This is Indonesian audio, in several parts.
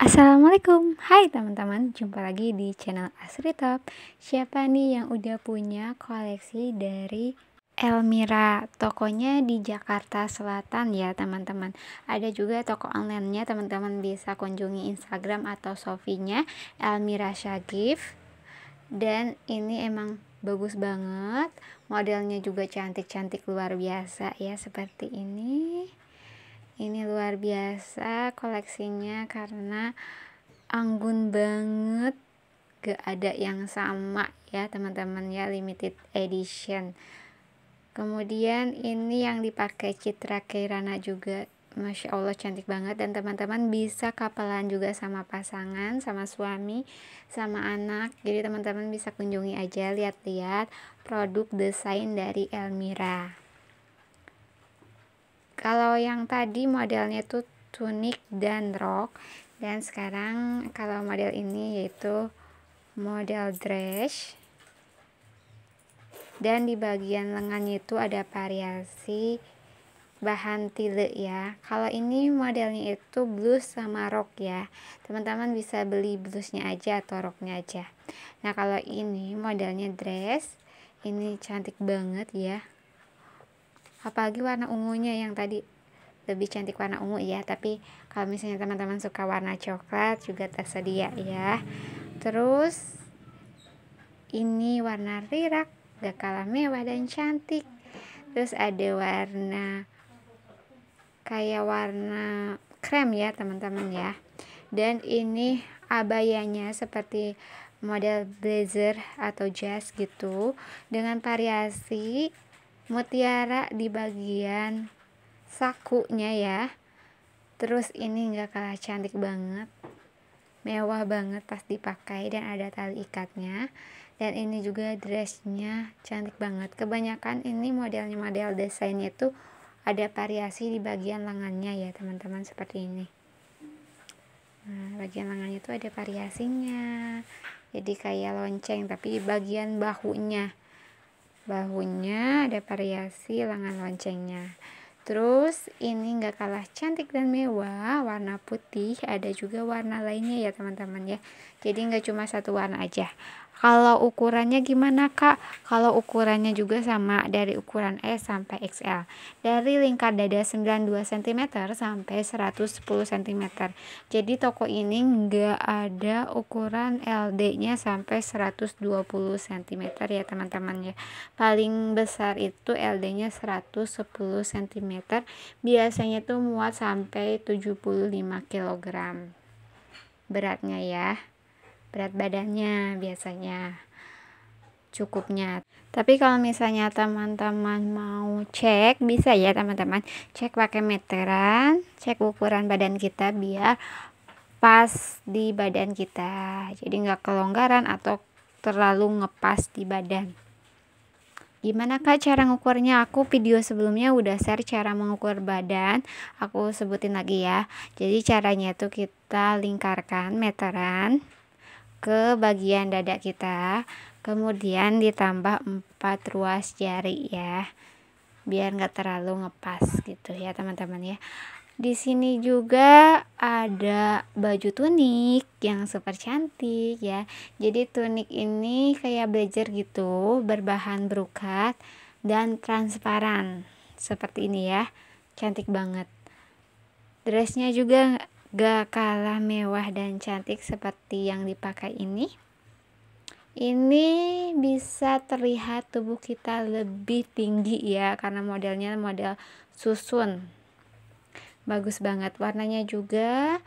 Assalamualaikum, hai teman-teman, jumpa lagi di channel Asri Top. Siapa nih yang udah punya koleksi dari Elmira? Tokonya di Jakarta Selatan ya teman-teman. Ada juga toko online-nya, teman-teman bisa kunjungi Instagram atau Shopee-nya Elmira Shagif. Dan ini emang bagus banget, modelnya juga cantik-cantik luar biasa ya, seperti ini. Ini luar biasa koleksinya karena anggun banget, gak ada yang sama ya teman-teman ya, limited edition. Kemudian ini yang dipakai Citra Kirana juga, Masya Allah cantik banget. Dan teman-teman bisa kapelan juga sama pasangan, sama suami, sama anak. Jadi teman-teman bisa kunjungi aja, lihat-lihat produk desain dari Elmira. Kalau yang tadi modelnya itu tunik dan rok, dan sekarang kalau model ini yaitu model dress. Dan di bagian lengannya itu ada variasi bahan tile ya. Kalau ini modelnya itu blus sama rok ya, teman-teman bisa beli blusnya aja atau roknya aja. Nah kalau ini modelnya dress, ini cantik banget ya, apalagi warna ungunya. Yang tadi lebih cantik warna ungu ya, tapi kalau misalnya teman-teman suka warna coklat juga tersedia ya. Terus ini warna lirak, gak kalah mewah dan cantik. Terus ada warna kayak warna krem ya teman-teman ya. Dan ini abayanya seperti model blazer atau jas gitu, dengan variasi mutiara di bagian sakunya ya. Terus ini gak kalah cantik banget, mewah banget pas dipakai, dan ada tali ikatnya. Dan ini juga dressnya cantik banget. Kebanyakan ini modelnya, model desainnya itu ada variasi di bagian lengannya ya teman-teman, seperti ini. Nah bagian lengannya itu ada variasinya, jadi kayak lonceng, tapi bagian bahunya ada variasi lengan loncengnya. Terus ini gak kalah cantik dan mewah, warna putih, ada juga warna lainnya ya teman-teman ya. Jadi gak cuma satu warna aja. Kalau ukurannya gimana kak? Kalau ukurannya juga sama, dari ukuran S sampai XL. Dari lingkar dada 92 cm sampai 110 cm. Jadi toko ini nggak ada ukuran LD nya sampai 120 cm ya teman-teman ya. Paling besar itu LD nya 110 cm. Biasanya tuh muat sampai 75 kg beratnya ya, berat badannya biasanya cukupnya. Tapi kalau misalnya teman-teman mau cek, bisa ya teman-teman cek pakai meteran, cek ukuran badan kita biar pas di badan kita, jadi nggak kelonggaran atau terlalu ngepas di badan. Gimana kak cara ngukurnya? Aku video sebelumnya udah share cara mengukur badan, aku sebutin lagi ya. Jadi caranya tuh kita lingkarkan meteran ke bagian dada kita, kemudian ditambah 4 ruas jari ya, biar nggak terlalu ngepas gitu ya teman-teman ya. Di sini juga ada baju tunik yang super cantik ya. Jadi tunik ini kayak blazer gitu, berbahan brokat dan transparan seperti ini ya, cantik banget. Dressnya juga gak kalah mewah dan cantik seperti yang dipakai ini. Ini bisa terlihat tubuh kita lebih tinggi ya, karena modelnya model susun. Bagus banget, warnanya juga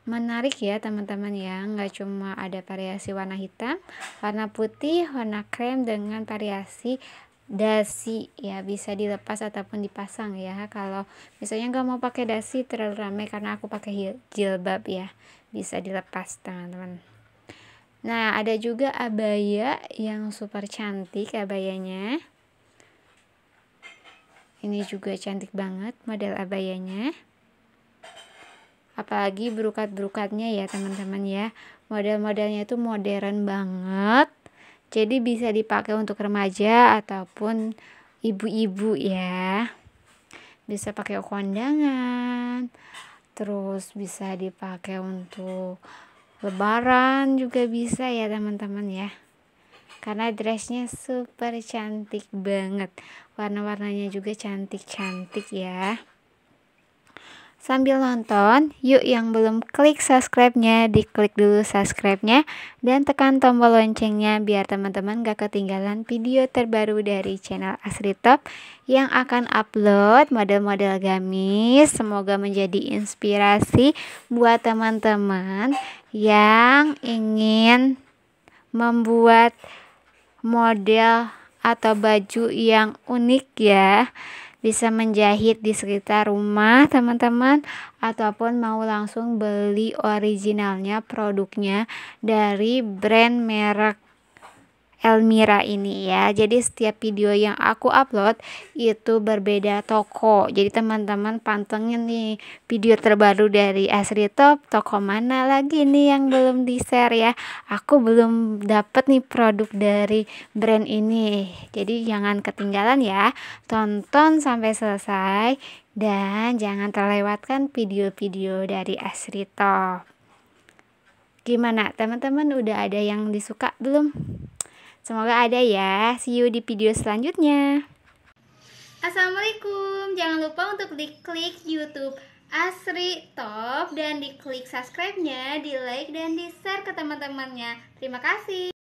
menarik ya teman-teman ya. Nggak cuma ada variasi warna hitam, warna putih, warna krem dengan variasi dasi ya, bisa dilepas ataupun dipasang ya. Kalau misalnya nggak mau pakai dasi terlalu ramai, karena aku pakai jilbab ya, bisa dilepas teman-teman. Nah ada juga abaya yang super cantik abayanya. Ini juga cantik banget model abayanya, apalagi brokat-brokatnya ya teman-teman ya. Model-modelnya itu modern banget, jadi bisa dipakai untuk remaja ataupun ibu-ibu ya, bisa pakai kondangan, terus bisa dipakai untuk lebaran juga bisa ya teman-teman ya, karena dressnya super cantik banget, warna-warnanya juga cantik-cantik ya. Sambil nonton, yuk yang belum klik subscribe-nya, diklik dulu subscribe-nya dan tekan tombol loncengnya biar teman-teman gak ketinggalan video terbaru dari channel Asri Top yang akan upload model-model gamis. Semoga menjadi inspirasi buat teman-teman yang ingin membuat model atau baju yang unik ya, bisa menjahit di sekitar rumah teman-teman, ataupun mau langsung beli originalnya, produknya dari brand merek Elmira ini ya. Jadi setiap video yang aku upload itu berbeda toko, jadi teman-teman pantengin nih video terbaru dari Asri Top, toko mana lagi nih yang belum di share ya. Aku belum dapet nih produk dari brand ini, jadi jangan ketinggalan ya, tonton sampai selesai dan jangan terlewatkan video-video dari Asri Top. Gimana teman-teman, udah ada yang disuka belum? Semoga ada ya. See you di video selanjutnya. Assalamualaikum. Jangan lupa untuk diklik YouTube Asri Top dan diklik subscribe-nya, di like dan di share ke teman-temannya. Terima kasih.